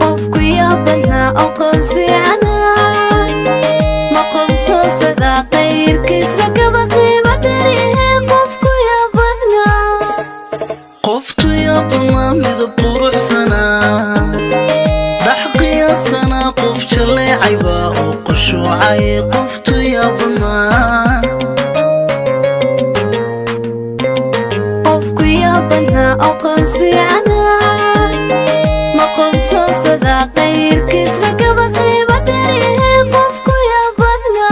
qofku yaabana aqoon fiicana maqam soo sada qayrkiis lagaba qiimo dheerihe qofku yaabana qoftu yaabana midab quruxsana dhax qiyaasana qof jaleecayba oo qushuucay qoftu yaabana qofku yaabana aqoon fiicana maqam soo sada qayrkiis lagaba qiimo dheerihe qofku yaabana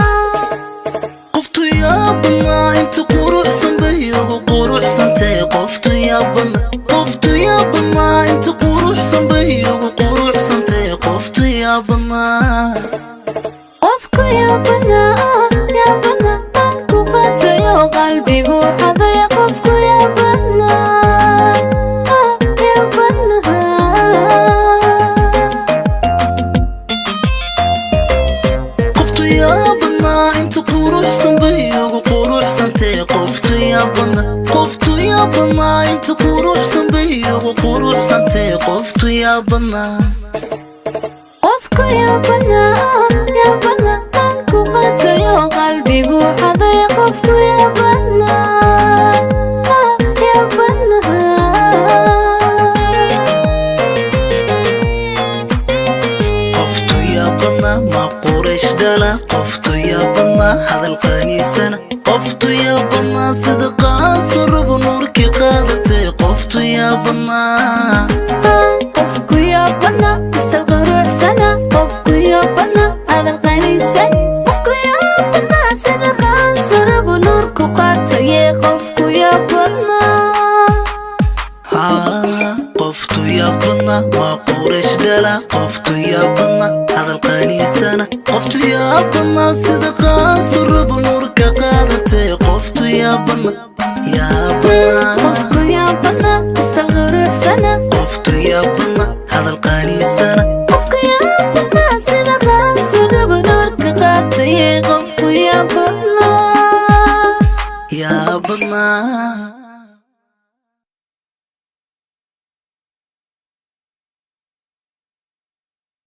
qoftu yaabana inta quruxsan bay ugu quruxsantay qoftu yaabana inta quruxsan bay ugu quruxsantay qoftu yaabana qofku yaabana ku qatayo qalbigu xaday qofku yaabana qoftu yaabana inta quruxsan bay ugu quruxsantay qoftu yaabana inta quruxsan bay ugu quruxsantay qoftu yaabana qofku yaabana ku qatayo qalbigu xaday qofku yaabana qoftu yaabana ma quraish dhala qoftu yaabana hadal qaniisana qoftu yaabana sida qaanso rabo nuurkii qaadatay qoftu yaabana qofku yaabana istal quruxsana qofku yaabana hadal qaniisan qofku yaabana sida qaanso rabo nuurku qaataye qofku yaabana qoftu yaabana ma quraish dhala qoftu yaabana hadal qaniisana qoftu yaabana sida qaanso rabo nuurka qaadatay qoftu yaabana